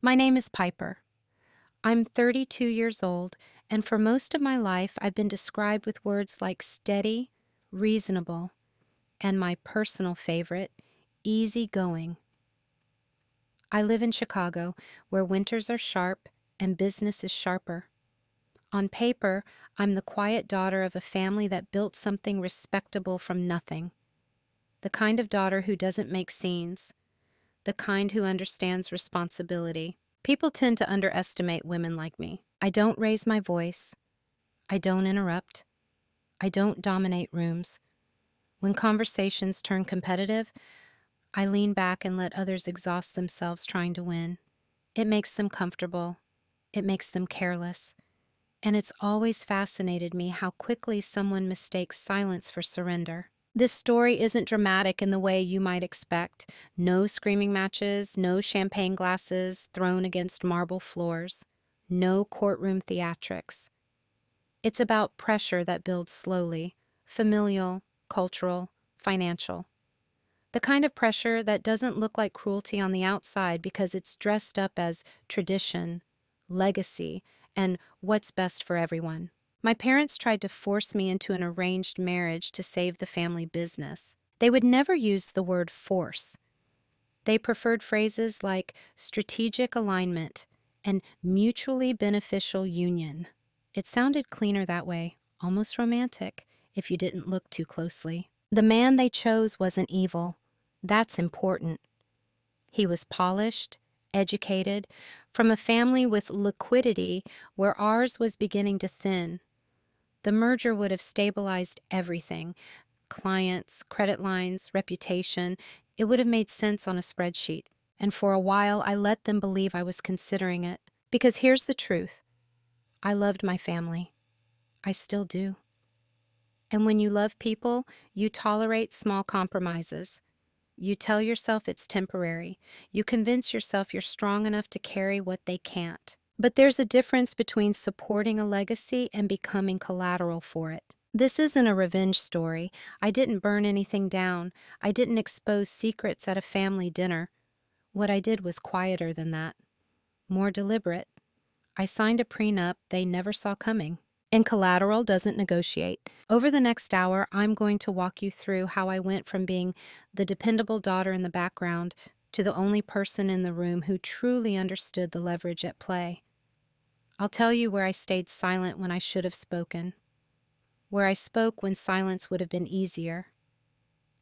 My name is Piper. I'm 32 years old, and for most of my life, I've been described with words like steady, reasonable, and my personal favorite, easygoing. I live in Chicago, where winters are sharp and business is sharper. On paper, I'm the quiet daughter of a family that built something respectable from nothing. The kind of daughter who doesn't make scenes, the kind who understands responsibility. People tend to underestimate women like me. I don't raise my voice. I don't interrupt. I don't dominate rooms. When conversations turn competitive, I lean back and let others exhaust themselves trying to win. It makes them comfortable. It makes them careless. And it's always fascinated me how quickly someone mistakes silence for surrender. This story isn't dramatic in the way you might expect. No screaming matches, no champagne glasses thrown against marble floors, no courtroom theatrics. It's about pressure that builds slowly, familial, cultural, financial. The kind of pressure that doesn't look like cruelty on the outside because it's dressed up as tradition, legacy, and what's best for everyone. My parents tried to force me into an arranged marriage to save the family business. They would never use the word force. They preferred phrases like strategic alignment and mutually beneficial union. It sounded cleaner that way, almost romantic, if you didn't look too closely. The man they chose wasn't evil. That's important. He was polished, educated, from a family with liquidity where ours was beginning to thin. The merger would have stabilized everything: clients, credit lines, reputation. It would have made sense on a spreadsheet. And for a while, I let them believe I was considering it. Because here's the truth: I loved my family. I still do. And when you love people, you tolerate small compromises. You tell yourself it's temporary. You convince yourself you're strong enough to carry what they can't. But there's a difference between supporting a legacy and becoming collateral for it. This isn't a revenge story. I didn't burn anything down. I didn't expose secrets at a family dinner. What I did was quieter than that, more deliberate. I signed a prenup they never saw coming. And collateral doesn't negotiate. Over the next hour, I'm going to walk you through how I went from being the dependable daughter in the background to the only person in the room who truly understood the leverage at play. I'll tell you where I stayed silent when I should have spoken, where I spoke when silence would have been easier,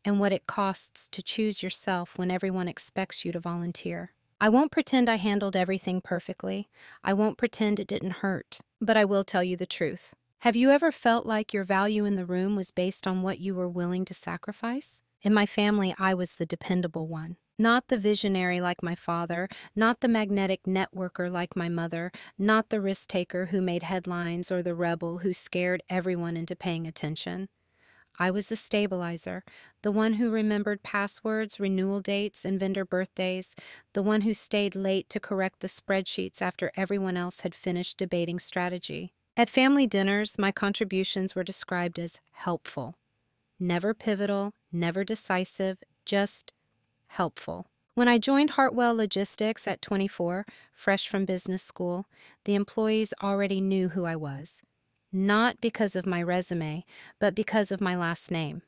and what it costs to choose yourself when everyone expects you to volunteer. I won't pretend I handled everything perfectly. I won't pretend it didn't hurt, but I will tell you the truth. Have you ever felt like your value in the room was based on what you were willing to sacrifice? In my family, I was the dependable one. Not the visionary like my father, not the magnetic networker like my mother, not the risk taker who made headlines or the rebel who scared everyone into paying attention. I was the stabilizer, the one who remembered passwords, renewal dates, and vendor birthdays, the one who stayed late to correct the spreadsheets after everyone else had finished debating strategy. At family dinners, my contributions were described as helpful. Never pivotal, never decisive, just helpful. When I joined Hartwell Logistics at 24, fresh from business school, the employees already knew who I was. Not because of my resume, but because of my last name.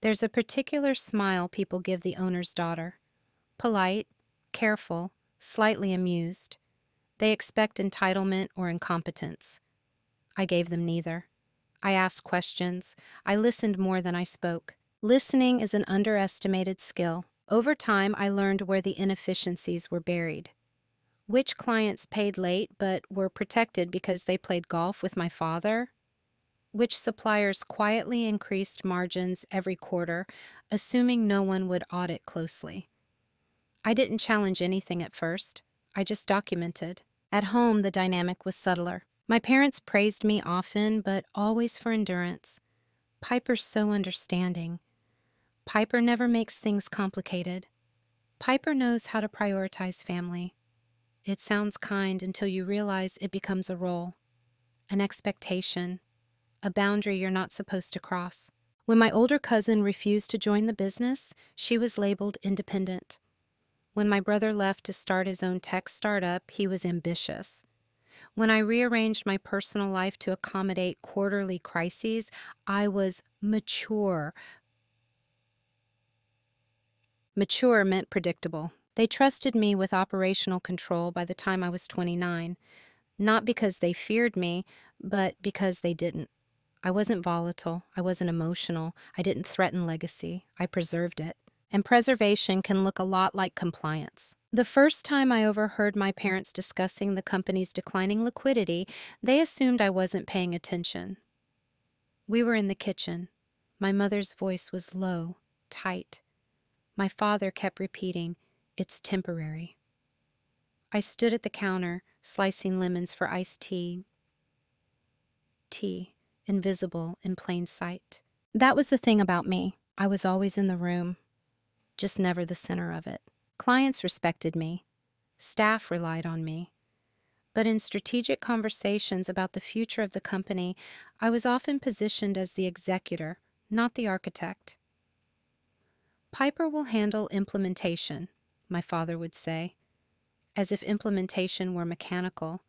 There's a particular smile people give the owner's daughter. Polite, careful, slightly amused. They expect entitlement or incompetence. I gave them neither. I asked questions. I listened more than I spoke. Listening is an underestimated skill. Over time, I learned where the inefficiencies were buried. Which clients paid late but were protected because they played golf with my father? Which suppliers quietly increased margins every quarter, assuming no one would audit closely? I didn't challenge anything at first. I just documented. At home, the dynamic was subtler. My parents praised me often, but always for endurance. Piper's so understanding. Piper never makes things complicated. Piper knows how to prioritize family. It sounds kind until you realize it becomes a role, an expectation, a boundary you're not supposed to cross. When my older cousin refused to join the business, she was labeled independent. When my brother left to start his own tech startup, he was ambitious. When I rearranged my personal life to accommodate quarterly crises, I was mature. Mature meant predictable. They trusted me with operational control by the time I was 29, not because they feared me, but because they didn't. I wasn't volatile. I wasn't emotional. I didn't threaten legacy. I preserved it. And preservation can look a lot like compliance. The first time I overheard my parents discussing the company's declining liquidity, they assumed I wasn't paying attention. We were in the kitchen. My mother's voice was low, tight. My father kept repeating, "It's temporary." I stood at the counter, slicing lemons for iced tea. Tea, invisible in plain sight. That was the thing about me. I was always in the room, just never the center of it. Clients respected me. Staff relied on me. But in strategic conversations about the future of the company, I was often positioned as the executor, not the architect. "Piper will handle implementation," my father would say, as if implementation were mechanical,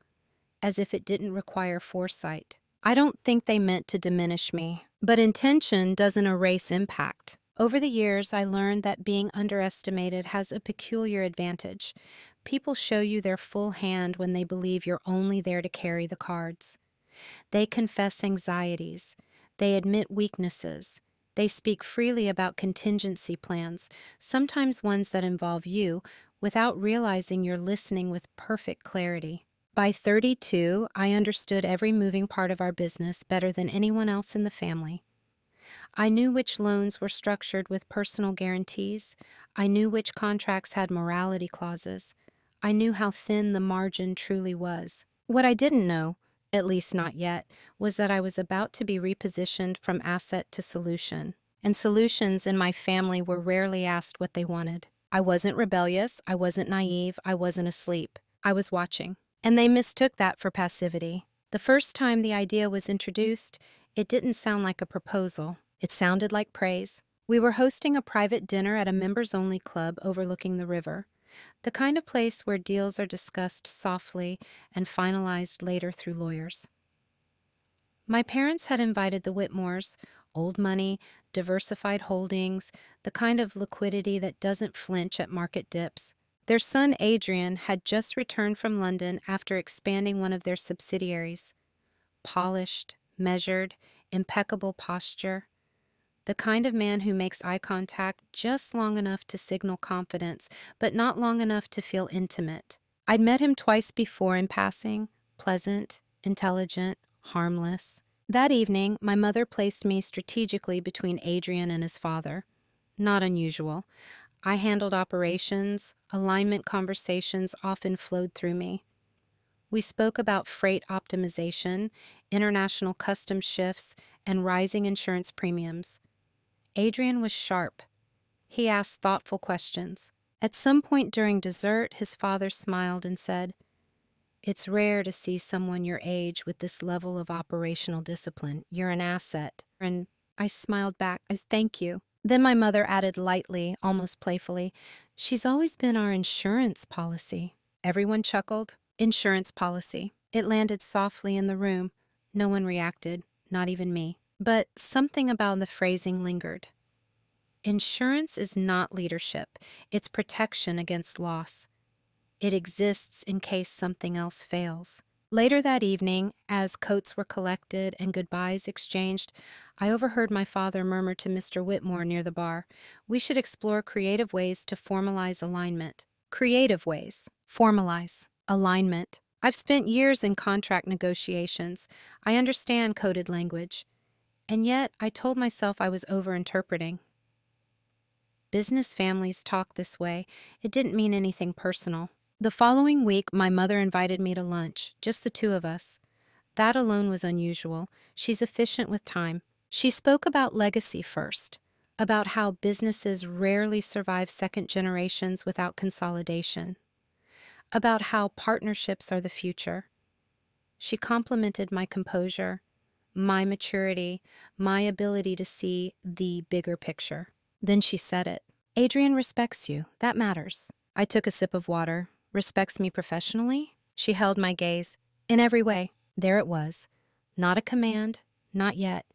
as if it didn't require foresight. I don't think they meant to diminish me, but intention doesn't erase impact. Over the years, I learned that being underestimated has a peculiar advantage. People show you their full hand when they believe you're only there to carry the cards. They confess anxieties. They admit weaknesses. They speak freely about contingency plans, sometimes ones that involve you, without realizing you're listening with perfect clarity. By 32, I understood every moving part of our business better than anyone else in the family. I knew which loans were structured with personal guarantees. I knew which contracts had morality clauses. I knew how thin the margin truly was. What I didn't know, at least not yet, was that I was about to be repositioned from asset to solution. And solutions in my family were rarely asked what they wanted. I wasn't rebellious, I wasn't naive, I wasn't asleep. I was watching. And they mistook that for passivity. The first time the idea was introduced, it didn't sound like a proposal. It sounded like praise. We were hosting a private dinner at a members-only club overlooking the river, the kind of place where deals are discussed softly and finalized later through lawyers. My parents had invited the Whitmores, old money, diversified holdings, the kind of liquidity that doesn't flinch at market dips. Their son Adrian had just returned from London after expanding one of their subsidiaries. Polished, measured, impeccable posture. The kind of man who makes eye contact just long enough to signal confidence, but not long enough to feel intimate. I'd met him twice before in passing, pleasant, intelligent, harmless. That evening, my mother placed me strategically between Adrian and his father. Not unusual. I handled operations, alignment conversations often flowed through me. We spoke about freight optimization, international customs shifts, and rising insurance premiums. Adrian was sharp. He asked thoughtful questions. At some point during dessert, his father smiled and said, "It's rare to see someone your age with this level of operational discipline. You're an asset." And I smiled back, "Thank you." Then my mother added lightly, almost playfully, "She's always been our insurance policy." Everyone chuckled. Insurance policy. It landed softly in the room. No one reacted, not even me. But something about the phrasing lingered. Insurance is not leadership. It's protection against loss. It exists in case something else fails. Later that evening, as coats were collected and goodbyes exchanged, I overheard my father murmur to Mr. Whitmore near the bar, "We should explore creative ways to formalize alignment." Creative ways. Formalize. Alignment. I've spent years in contract negotiations. I understand coded language. And yet, I told myself I was overinterpreting. Business families talk this way. It didn't mean anything personal. The following week, my mother invited me to lunch, just the two of us. That alone was unusual. She's efficient with time. She spoke about legacy first, about how businesses rarely survive second generations without consolidation, about how partnerships are the future. She complimented my composure, my maturity, my ability to see the bigger picture. Then she said it. "Adrian respects you. That matters." I took a sip of water. Respects me professionally? She held my gaze. In every way. There it was. Not a command. Not yet.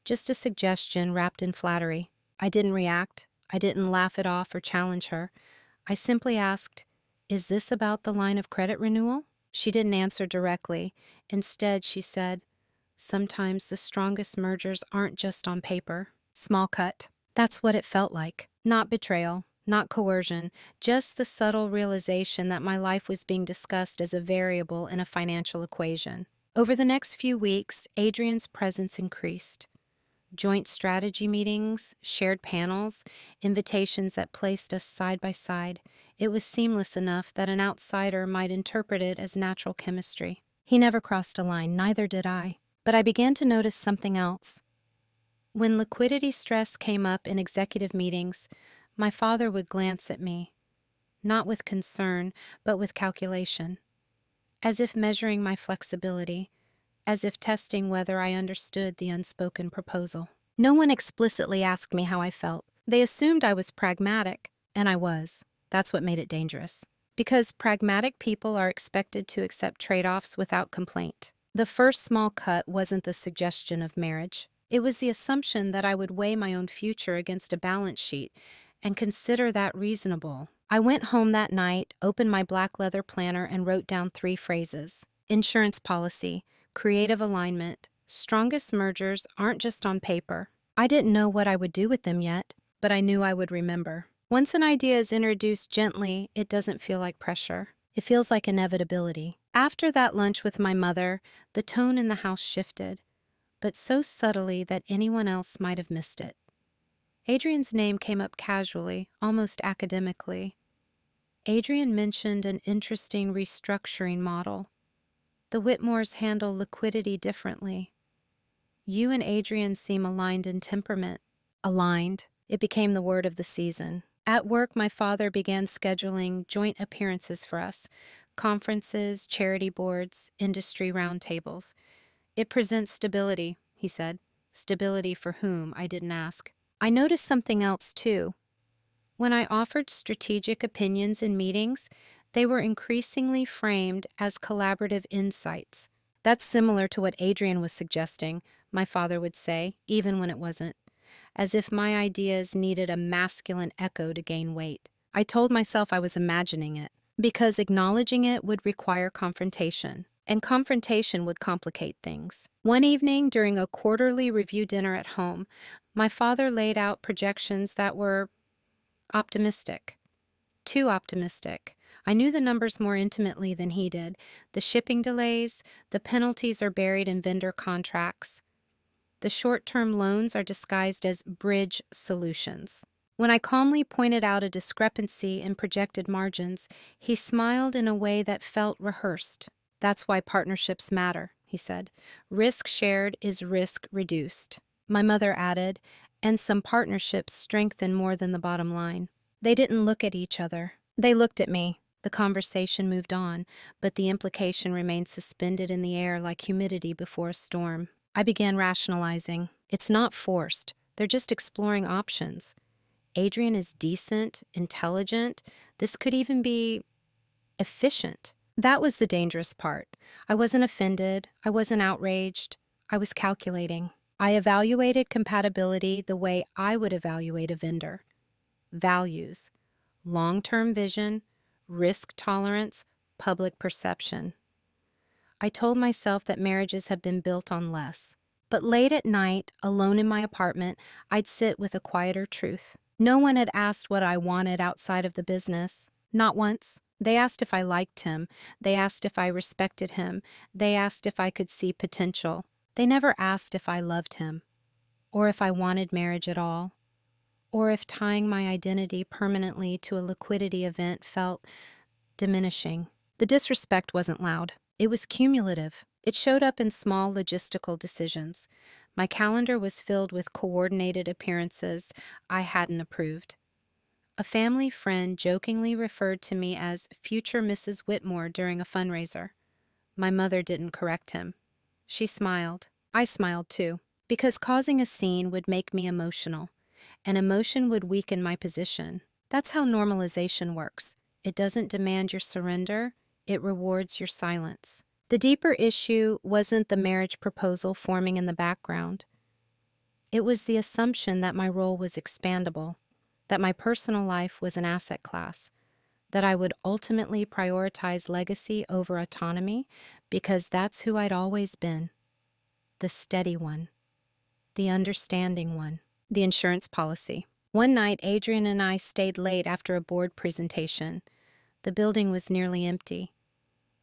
Just a suggestion wrapped in flattery. I didn't react. I didn't laugh it off or challenge her. I simply asked, "Is this about the line of credit renewal?" She didn't answer directly. Instead, she said, "Sometimes the strongest mergers aren't just on paper." Small cut. That's what it felt like. Not betrayal, not coercion, just the subtle realization that my life was being discussed as a variable in a financial equation. Over the next few weeks, Adrian's presence increased. Joint strategy meetings, shared panels, invitations that placed us side by side. It was seamless enough that an outsider might interpret it as natural chemistry. He never crossed a line, neither did I. But I began to notice something else. When liquidity stress came up in executive meetings, my father would glance at me, not with concern, but with calculation, as if measuring my flexibility, as if testing whether I understood the unspoken proposal. No one explicitly asked me how I felt. They assumed I was pragmatic, and I was. That's what made it dangerous. Because pragmatic people are expected to accept trade-offs without complaint. The first small cut wasn't the suggestion of marriage. It was the assumption that I would weigh my own future against a balance sheet and consider that reasonable. I went home that night, opened my black leather planner, and wrote down 3 phrases. Insurance policy, creative alignment, strongest mergers aren't just on paper. I didn't know what I would do with them yet, but I knew I would remember. Once an idea is introduced gently, it doesn't feel like pressure. It feels like inevitability. After that lunch with my mother, the tone in the house shifted, but so subtly that anyone else might have missed it. Adrian's name came up casually, almost academically. Adrian mentioned an interesting restructuring model. The Whitmores handle liquidity differently. You and Adrian seem aligned in temperament. Aligned. It became the word of the season. At work, my father began scheduling joint appearances for us. Conferences, charity boards, industry roundtables. It presents stability, he said. Stability for whom, I didn't ask. I noticed something else, too. When I offered strategic opinions in meetings, they were increasingly framed as collaborative insights. That's similar to what Adrian was suggesting, my father would say, even when it wasn't, as if my ideas needed a masculine echo to gain weight. I told myself I was imagining it, because acknowledging it would require confrontation, and confrontation would complicate things. One evening, during a quarterly review dinner at home, my father laid out projections that were optimistic. Too optimistic. I knew the numbers more intimately than he did. The shipping delays, the penalties are buried in vendor contracts. The short-term loans are disguised as bridge solutions. When I calmly pointed out a discrepancy in projected margins, he smiled in a way that felt rehearsed. That's why partnerships matter, he said. Risk shared is risk reduced. My mother added, and some partnerships strengthen more than the bottom line. They didn't look at each other. They looked at me. The conversation moved on, but the implication remained suspended in the air like humidity before a storm. I began rationalizing. It's not forced. They're just exploring options. Adrian is decent, intelligent. This could even be efficient. That was the dangerous part. I wasn't offended. I wasn't outraged. I was calculating. I evaluated compatibility the way I would evaluate a vendor. Values, long-term vision, risk tolerance, public perception. I told myself that marriages have been built on less. But late at night, alone in my apartment, I'd sit with a quieter truth. No one had asked what I wanted outside of the business. Not once. They asked if I liked him. They asked if I respected him. They asked if I could see potential. They never asked if I loved him, or if I wanted marriage at all, or if tying my identity permanently to a liquidity event felt diminishing. The disrespect wasn't loud. It was cumulative. It showed up in small logistical decisions. My calendar was filled with coordinated appearances I hadn't approved. A family friend jokingly referred to me as future Mrs. Whitmore during a fundraiser. My mother didn't correct him. She smiled. I smiled too, because causing a scene would make me emotional, and emotion would weaken my position. That's how normalization works. It doesn't demand your surrender, it rewards your silence. The deeper issue wasn't the marriage proposal forming in the background. It was the assumption that my role was expandable, that my personal life was an asset class, that I would ultimately prioritize legacy over autonomy because that's who I'd always been, the steady one, the understanding one. The insurance policy. One night, Adrian and I stayed late after a board presentation. The building was nearly empty.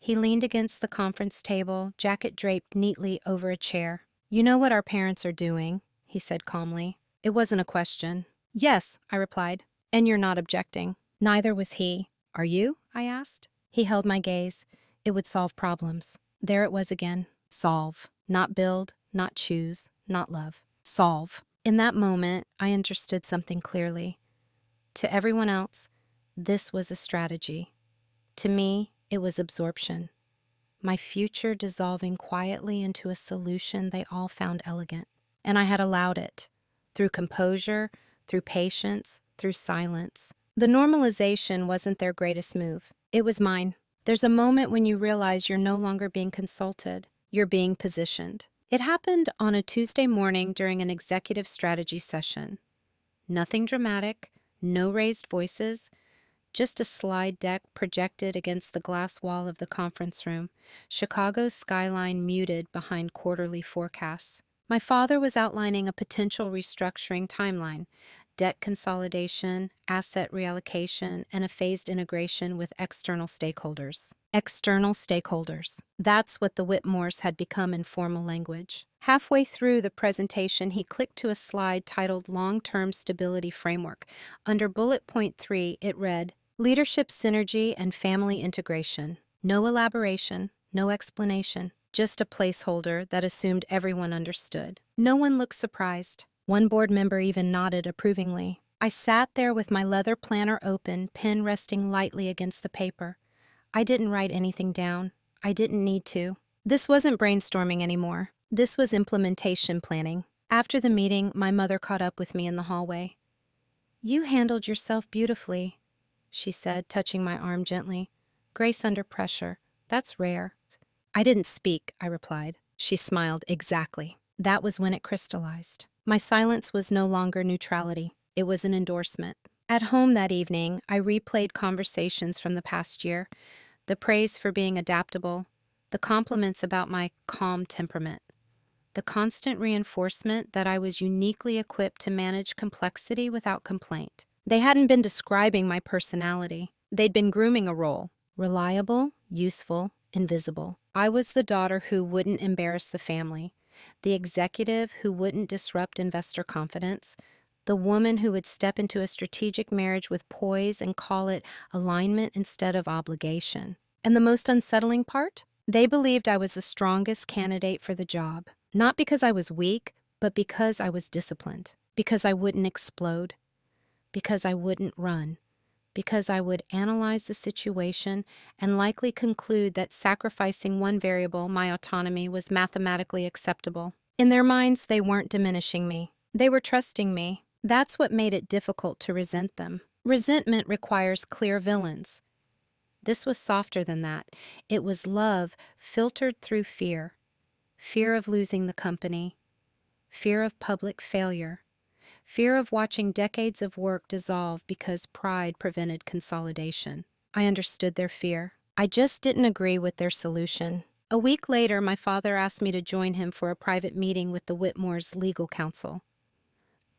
He leaned against the conference table, jacket draped neatly over a chair. "You know what our parents are doing," he said calmly. It wasn't a question. "Yes," I replied. "And you're not objecting." Neither was he. "Are you?" I asked. He held my gaze. It would solve problems. There it was again. Solve. Not build, not choose, not love. Solve. In that moment, I understood something clearly. To everyone else, this was a strategy. To me, it was absorption. My future dissolving quietly into a solution they all found elegant. And I had allowed it. Through composure, through patience, through silence. The normalization wasn't their greatest move. It was mine. There's a moment when you realize you're no longer being consulted. You're being positioned. It happened on a Tuesday morning during an executive strategy session. Nothing dramatic, no raised voices, just a slide deck projected against the glass wall of the conference room, Chicago's skyline muted behind quarterly forecasts. My father was outlining a potential restructuring timeline, debt consolidation, asset reallocation, and a phased integration with external stakeholders. External stakeholders. That's what the Whitmores had become in formal language. Halfway through the presentation, he clicked to a slide titled Long-Term Stability Framework. Under bullet point 3, it read, Leadership Synergy and Family Integration. No elaboration, no explanation, just a placeholder that assumed everyone understood. No one looked surprised. One board member even nodded approvingly. I sat there with my leather planner open, pen resting lightly against the paper. I didn't write anything down. I didn't need to. This wasn't brainstorming anymore. This was implementation planning. After the meeting, my mother caught up with me in the hallway. "You handled yourself beautifully," she said, touching my arm gently. "Grace under pressure. That's rare." I didn't speak, I replied. She smiled. Exactly. That was when it crystallized. My silence was no longer neutrality. It was an endorsement. At home that evening, I replayed conversations from the past year, the praise for being adaptable, the compliments about my calm temperament, the constant reinforcement that I was uniquely equipped to manage complexity without complaint. They hadn't been describing my personality. They'd been grooming a role. Reliable, useful, invisible. I was the daughter who wouldn't embarrass the family, the executive who wouldn't disrupt investor confidence, the woman who would step into a strategic marriage with poise and call it alignment instead of obligation. And the most unsettling part? They believed I was the strongest candidate for the job. Not because I was weak, but because I was disciplined. Because I wouldn't explode. Because I wouldn't run. Because I would analyze the situation and likely conclude that sacrificing one variable, my autonomy, was mathematically acceptable. In their minds, they weren't diminishing me. They were trusting me. That's what made it difficult to resent them. Resentment requires clear villains. This was softer than that. It was love filtered through fear. Fear of losing the company. Fear of public failure. Fear of watching decades of work dissolve because pride prevented consolidation. I understood their fear. I just didn't agree with their solution. A week later, my father asked me to join him for a private meeting with the Whitmore's legal counsel.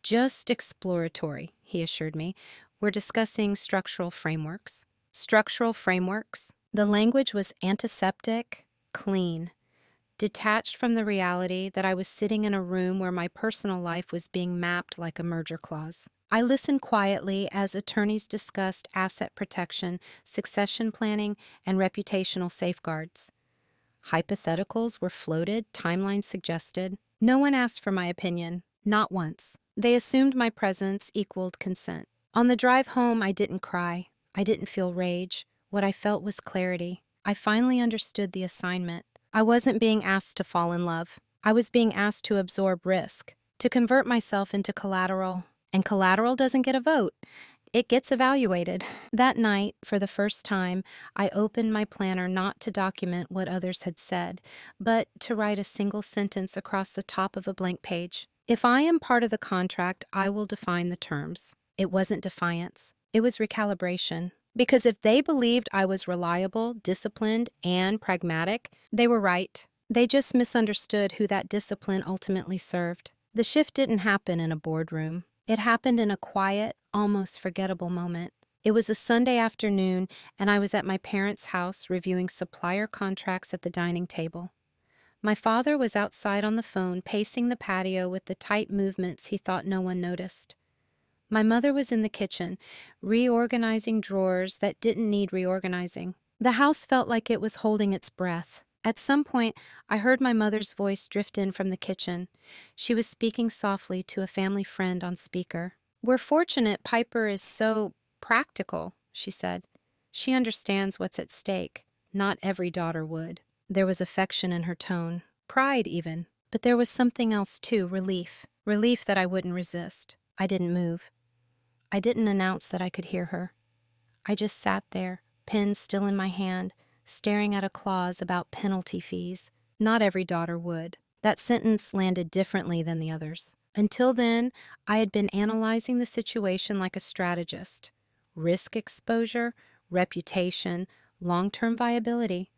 Just exploratory, he assured me. We're discussing structural frameworks. Structural frameworks? The language was antiseptic, clean, detached from the reality that I was sitting in a room where my personal life was being mapped like a merger clause. I listened quietly as attorneys discussed asset protection, succession planning, and reputational safeguards. Hypotheticals were floated, timelines suggested. No one asked for my opinion, not once. They assumed my presence equaled consent. On the drive home, I didn't cry. I didn't feel rage. What I felt was clarity. I finally understood the assignment. I wasn't being asked to fall in love. I was being asked to absorb risk, to convert myself into collateral. And collateral doesn't get a vote. it gets evaluated. That night, for the first time, I opened my planner not to document what others had said, but to write a single sentence across the top of a blank page. If I am part of the contract, I will define the terms. It wasn't defiance. It was recalibration. Because if they believed I was reliable, disciplined, and pragmatic, they were right. They just misunderstood who that discipline ultimately served. The shift didn't happen in a boardroom. It happened in a quiet, almost forgettable moment. It was a Sunday afternoon, and I was at my parents' house reviewing supplier contracts at the dining table. My father was outside on the phone, pacing the patio with the tight movements he thought no one noticed. My mother was in the kitchen, reorganizing drawers that didn't need reorganizing. The house felt like it was holding its breath. At some point, I heard my mother's voice drift in from the kitchen. She was speaking softly to a family friend on speaker. "We're fortunate Piper is so practical," she said. "She understands what's at stake. Not every daughter would." There was affection in her tone, pride even. But there was something else too, relief. Relief that I wouldn't resist. I didn't move. I didn't announce that I could hear her. I just sat there, pen still in my hand, staring at a clause about penalty fees. Not every daughter would. That sentence landed differently than the others. Until then, I had been analyzing the situation like a strategist. Risk exposure, reputation, long-term viability.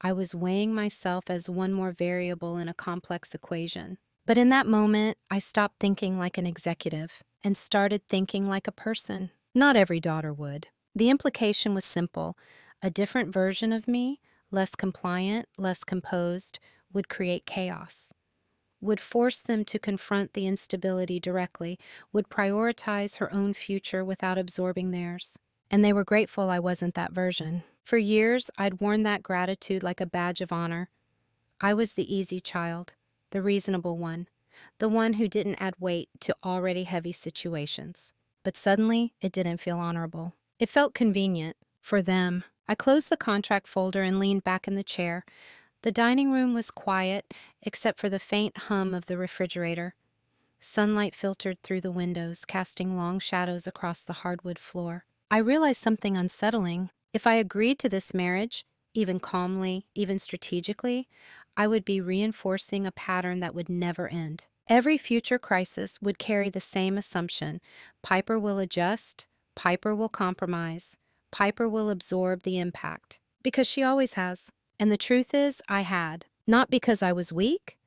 I was weighing myself as one more variable in a complex equation. But in that moment, I stopped thinking like an executive and started thinking like a person. Not every daughter would. The implication was simple. A different version of me, less compliant, less composed, would create chaos, would force them to confront the instability directly, would prioritize her own future without absorbing theirs. And they were grateful I wasn't that version. For years, I'd worn that gratitude like a badge of honor. I was the easy child, the reasonable one, the one who didn't add weight to already heavy situations. But suddenly, it didn't feel honorable. It felt convenient. For them. I closed the contract folder and leaned back in the chair. The dining room was quiet, except for the faint hum of the refrigerator. Sunlight filtered through the windows, casting long shadows across the hardwood floor. I realized something unsettling. If I agreed to this marriage, even calmly, even strategically, I would be reinforcing a pattern that would never end. Every future crisis would carry the same assumption. Piper will adjust, Piper will compromise, Piper will absorb the impact. Because she always has. And the truth is, I had. Not because I was weak,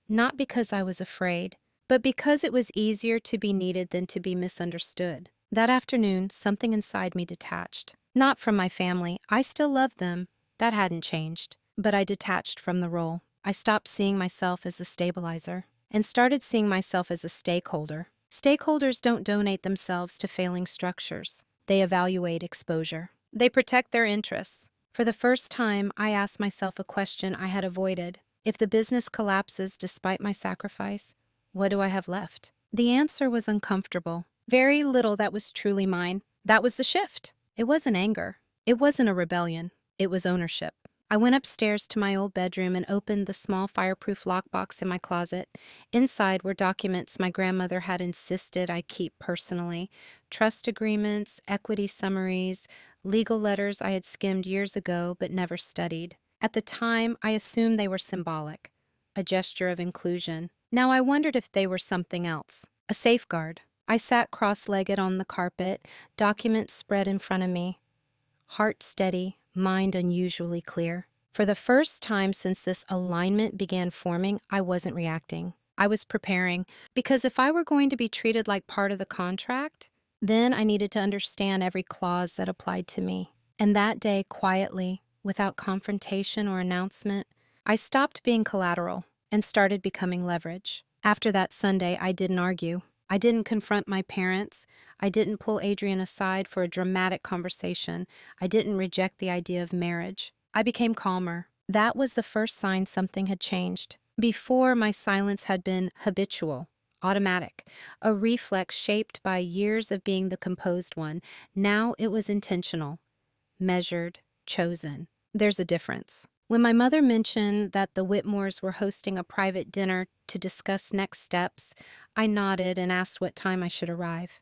not because I was afraid, but because it was easier to be needed than to be misunderstood. That afternoon, something inside me detached. Not from my family. I still loved them. That hadn't changed. But I detached from the role. I stopped seeing myself as the stabilizer and started seeing myself as a stakeholder. Stakeholders don't donate themselves to failing structures. They evaluate exposure. They protect their interests. For the first time, I asked myself a question I had avoided. If the business collapses despite my sacrifice, what do I have left? The answer was uncomfortable. Very little that was truly mine. That was the shift. It wasn't anger. It wasn't a rebellion. It was ownership. I went upstairs to my old bedroom and opened the small fireproof lockbox in my closet. Inside were documents my grandmother had insisted I keep personally. Trust agreements, equity summaries, legal letters I had skimmed years ago but never studied. At the time, I assumed they were symbolic, a gesture of inclusion. Now I wondered if they were something else, a safeguard. I sat cross-legged on the carpet, documents spread in front of me. Heart steady, mind unusually clear. For the first time since this alignment began forming, I wasn't reacting. I was preparing, because if I were going to be treated like part of the contract, then I needed to understand every clause that applied to me. And that day, quietly, without confrontation or announcement, I stopped being collateral and started becoming leverage. After that Sunday, I didn't argue. I didn't confront my parents. I didn't pull Adrian aside for a dramatic conversation. I didn't reject the idea of marriage. I became calmer. That was the first sign something had changed. Before, my silence had been habitual, automatic, a reflex shaped by years of being the composed one. Now it was intentional, measured, chosen. There's a difference. When my mother mentioned that the Whitmores were hosting a private dinner to discuss next steps, I nodded and asked what time I should arrive.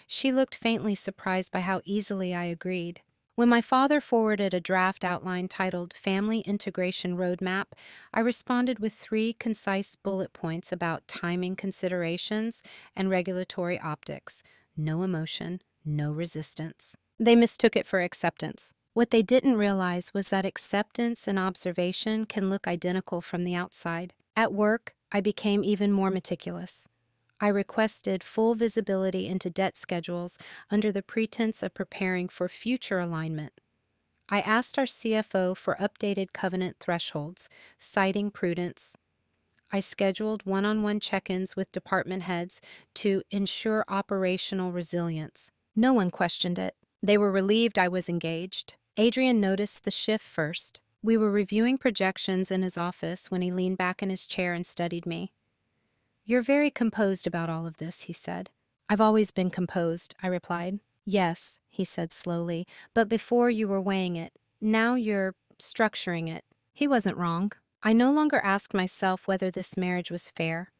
She looked faintly surprised by how easily I agreed. When my father forwarded a draft outline titled Family Integration Roadmap, I responded with 3 concise bullet points about timing considerations and regulatory optics. No emotion, no resistance. They mistook it for acceptance. What they didn't realize was that acceptance and observation can look identical from the outside. At work, I became even more meticulous. I requested full visibility into debt schedules under the pretense of preparing for future alignment. I asked our CFO for updated covenant thresholds, citing prudence. I scheduled one-on-one check-ins with department heads to ensure operational resilience. No one questioned it. They were relieved I was engaged. Adrian noticed the shift first. We were reviewing projections in his office when he leaned back in his chair and studied me. "You're very composed about all of this," he said. "I've always been composed," I replied. "Yes," he said slowly, "but before you were weighing it. Now you're structuring it." He wasn't wrong. I no longer asked myself whether this marriage was fair.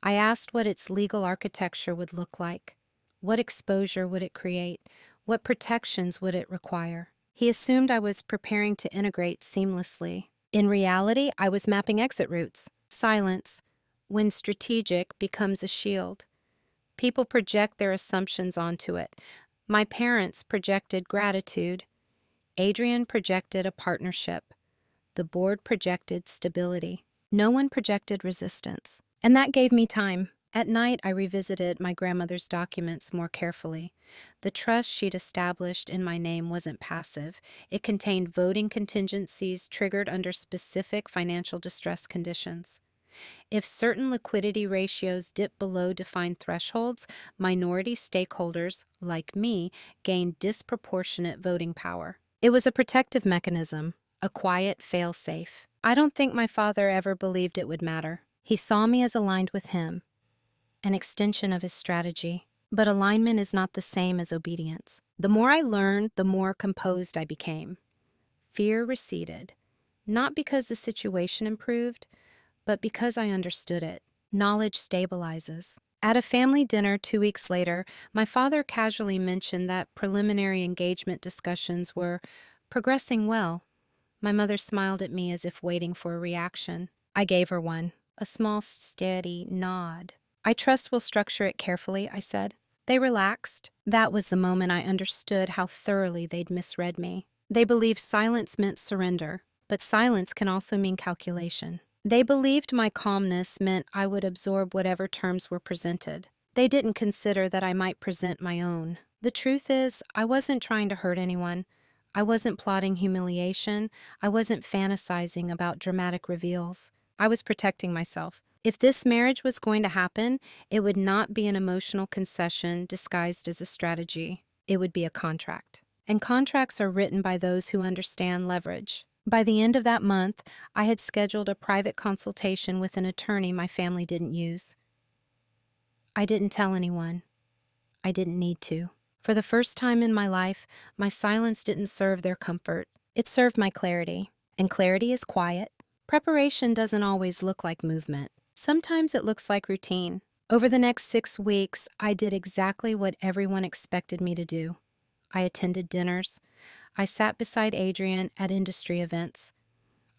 I asked what its legal architecture would look like. What exposure would it create? What protections would it require? He assumed I was preparing to integrate seamlessly. In reality, I was mapping exit routes. Silence, when strategic, becomes a shield. People project their assumptions onto it. My parents projected gratitude. Adrian projected a partnership. The board projected stability. No one projected resistance. And that gave me time. At night, I revisited my grandmother's documents more carefully. The trust she'd established in my name wasn't passive. It contained voting contingencies triggered under specific financial distress conditions. If certain liquidity ratios dip below defined thresholds, minority stakeholders, like me, gained disproportionate voting power. It was a protective mechanism, a quiet fail-safe. I don't think my father ever believed it would matter. He saw me as aligned with him, an extension of his strategy. But alignment is not the same as obedience. The more I learned, the more composed I became. Fear receded, not because the situation improved, but because I understood it. Knowledge stabilizes. At a family dinner 2 weeks later, my father casually mentioned that preliminary engagement discussions were progressing well. My mother smiled at me as if waiting for a reaction. I gave her one, a small, steady nod. "I trust we'll structure it carefully," I said. They relaxed. That was the moment I understood how thoroughly they'd misread me. They believed silence meant surrender, but silence can also mean calculation. They believed my calmness meant I would absorb whatever terms were presented. They didn't consider that I might present my own. The truth is, I wasn't trying to hurt anyone. I wasn't plotting humiliation. I wasn't fantasizing about dramatic reveals. I was protecting myself. If this marriage was going to happen, it would not be an emotional concession disguised as a strategy. It would be a contract. And contracts are written by those who understand leverage. By the end of that month, I had scheduled a private consultation with an attorney my family didn't use. I didn't tell anyone. I didn't need to. For the first time in my life, my silence didn't serve their comfort. It served my clarity. And clarity is quiet. Preparation doesn't always look like movement. Sometimes it looks like routine. Over the next 6 weeks, I did exactly what everyone expected me to do. I attended dinners. I sat beside Adrian at industry events.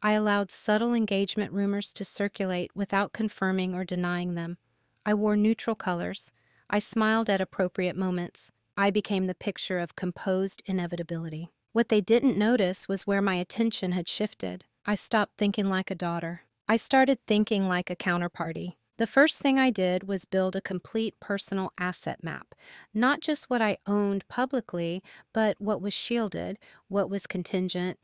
I allowed subtle engagement rumors to circulate without confirming or denying them. I wore neutral colors. I smiled at appropriate moments. I became the picture of composed inevitability. What they didn't notice was where my attention had shifted. I stopped thinking like a daughter. I started thinking like a counterparty. The first thing I did was build a complete personal asset map, not just what I owned publicly, but what was shielded, what was contingent,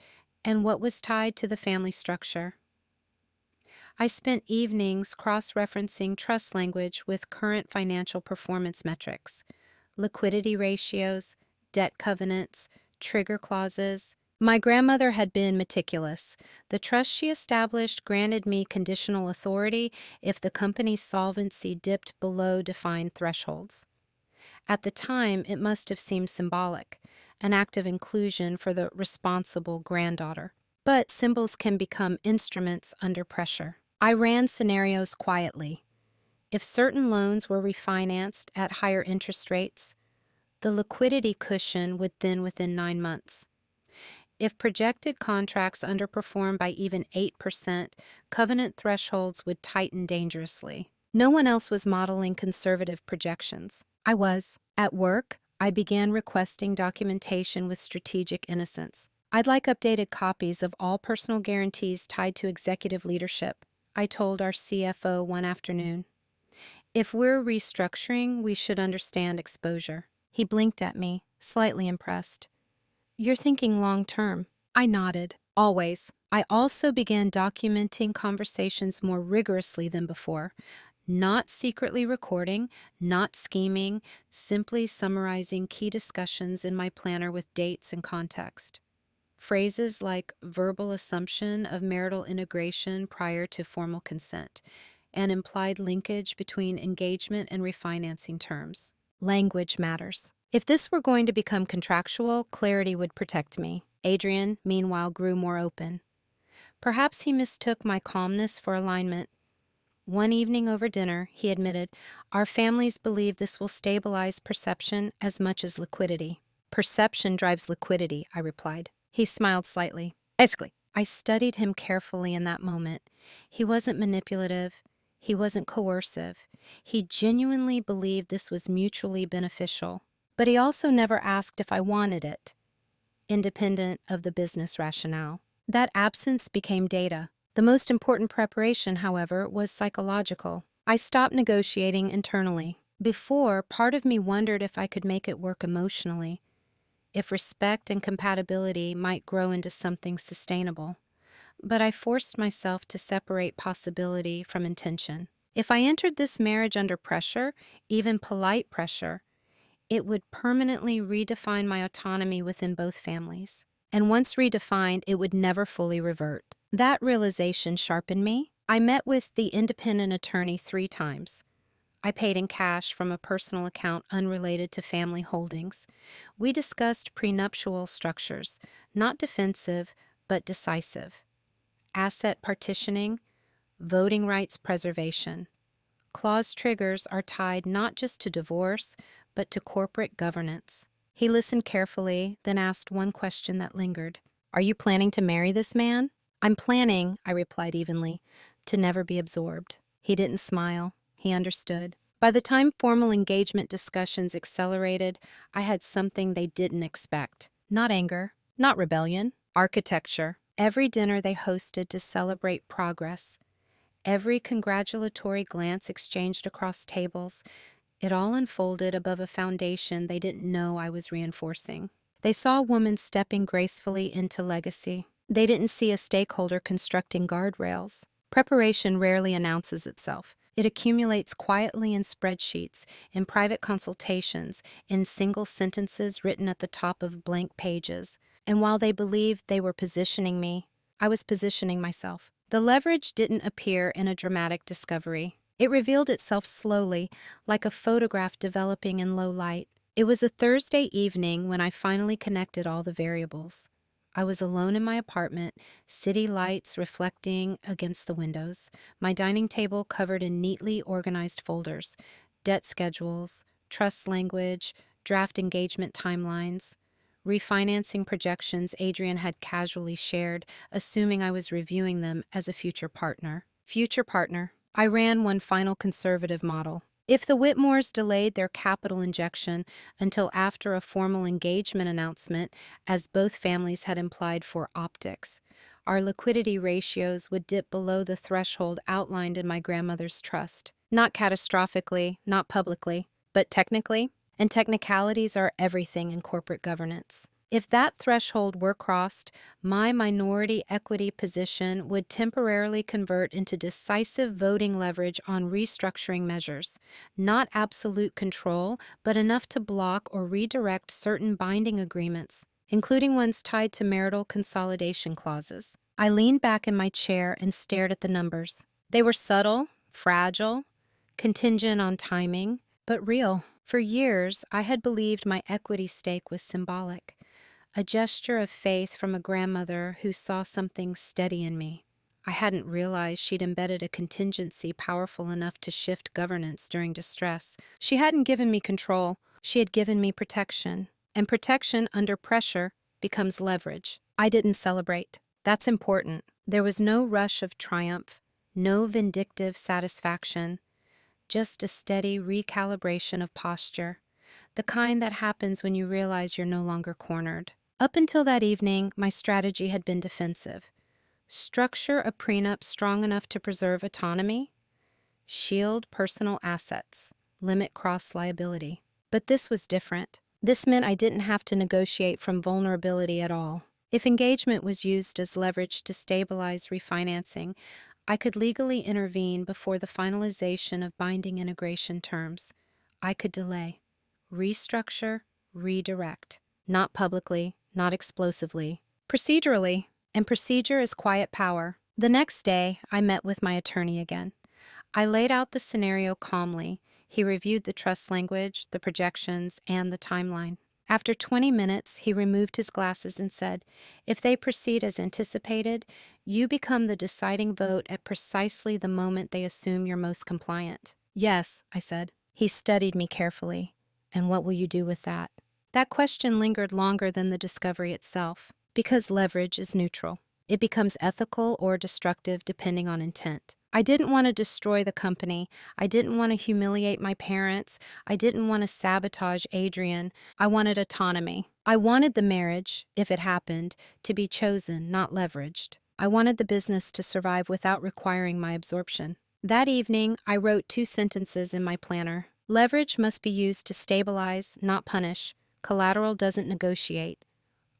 and what was tied to the family structure. I spent evenings cross-referencing trust language with current financial performance metrics, liquidity ratios, debt covenants, trigger clauses. My grandmother had been meticulous. The trust she established granted me conditional authority if the company's solvency dipped below defined thresholds. At the time, it must have seemed symbolic, an act of inclusion for the responsible granddaughter. But symbols can become instruments under pressure. I ran scenarios quietly. If certain loans were refinanced at higher interest rates, The liquidity cushion would thin within 9 months. If projected contracts underperform by even 8%, covenant thresholds would tighten dangerously. No one else was modeling conservative projections. I was. At work, I began requesting documentation with strategic innocence. I'd like updated copies of all personal guarantees tied to executive leadership, I told our CFO one afternoon. If we're restructuring, we should understand exposure. He blinked at me, slightly impressed. You're thinking long term. I nodded. Always. I also began documenting conversations more rigorously than before. Not secretly recording, not scheming, simply summarizing key discussions in my planner with dates and context. Phrases like verbal assumption of marital integration prior to formal consent, and implied linkage between engagement and refinancing terms. Language matters. If this were going to become contractual, clarity would protect me. Adrian, meanwhile, grew more open. Perhaps he mistook my calmness for alignment. One evening over dinner, he admitted, our families believe this will stabilize perception as much as liquidity. Perception drives liquidity, I replied. He smiled slightly. Basically, I studied him carefully in that moment. He wasn't manipulative. He wasn't coercive. He genuinely believed this was mutually beneficial. But he also never asked if I wanted it, independent of the business rationale. That absence became data. The most important preparation, however, was psychological. I stopped negotiating internally. Before, part of me wondered if I could make it work emotionally, if respect and compatibility might grow into something sustainable. But I forced myself to separate possibility from intention. If I entered this marriage under pressure, even polite pressure, it would permanently redefine my autonomy within both families. And once redefined, it would never fully revert. That realization sharpened me. I met with the independent attorney 3 times. I paid in cash from a personal account unrelated to family holdings. We discussed prenuptial structures, not defensive, but decisive. Asset partitioning, voting rights preservation. Clause triggers are tied not just to divorce, but to corporate governance. He listened carefully, then asked one question that lingered. Are you planning to marry this man? I'm planning, I replied evenly, to never be absorbed. He didn't smile. He understood. By the time formal engagement discussions accelerated, I had something they didn't expect. Not anger, not rebellion, architecture. Every dinner they hosted to celebrate progress, every congratulatory glance exchanged across tables, it all unfolded above a foundation they didn't know I was reinforcing. They saw a woman stepping gracefully into legacy. They didn't see a stakeholder constructing guardrails. Preparation rarely announces itself. It accumulates quietly in spreadsheets, in private consultations, in single sentences written at the top of blank pages. And while they believed they were positioning me, I was positioning myself. The leverage didn't appear in a dramatic discovery. It revealed itself slowly, like a photograph developing in low light. It was a Thursday evening when I finally connected all the variables. I was alone in my apartment, city lights reflecting against the windows, my dining table covered in neatly organized folders, debt schedules, trust language, draft engagement timelines, refinancing projections Adrian had casually shared, assuming I was reviewing them as a future partner. Future partner. I ran one final conservative model. If the Whitmores delayed their capital injection until after a formal engagement announcement, as both families had implied for optics, our liquidity ratios would dip below the threshold outlined in my grandmother's trust. Not catastrophically, not publicly, but technically. And technicalities are everything in corporate governance. If that threshold were crossed, my minority equity position would temporarily convert into decisive voting leverage on restructuring measures. Not absolute control, but enough to block or redirect certain binding agreements, including ones tied to marital consolidation clauses. I leaned back in my chair and stared at the numbers. They were subtle, fragile, contingent on timing, but real. For years, I had believed my equity stake was symbolic. A gesture of faith from a grandmother who saw something steady in me. I hadn't realized she'd embedded a contingency powerful enough to shift governance during distress. She hadn't given me control, She had given me protection, and protection under pressure becomes leverage. I didn't celebrate. That's important. There was no rush of triumph, no vindictive satisfaction, just a steady recalibration of posture, the kind that happens when you realize you're no longer cornered. Up until that evening, my strategy had been defensive. Structure a prenup strong enough to preserve autonomy, shield personal assets, limit cross liability. But this was different. This meant I didn't have to negotiate from vulnerability at all. If engagement was used as leverage to stabilize refinancing, I could legally intervene before the finalization of binding integration terms. I could delay, restructure, redirect. Not publicly, not explosively. Procedurally, and procedure is quiet power. The next day, I met with my attorney again. I laid out the scenario calmly. He reviewed the trust language, the projections, and the timeline. After 20 minutes, he removed his glasses and said, "If they proceed as anticipated, you become the deciding vote at precisely the moment they assume you're most compliant." "Yes," I said. He studied me carefully. "And what will you do with that?" That question lingered longer than the discovery itself, because leverage is neutral. It becomes ethical or destructive depending on intent. I didn't want to destroy the company. I didn't want to humiliate my parents. I didn't want to sabotage Adrian. I wanted autonomy. I wanted the marriage, if it happened, to be chosen, not leveraged. I wanted the business to survive without requiring my absorption. That evening, I wrote 2 sentences in my planner. Leverage must be used to stabilize, not punish. Collateral doesn't negotiate.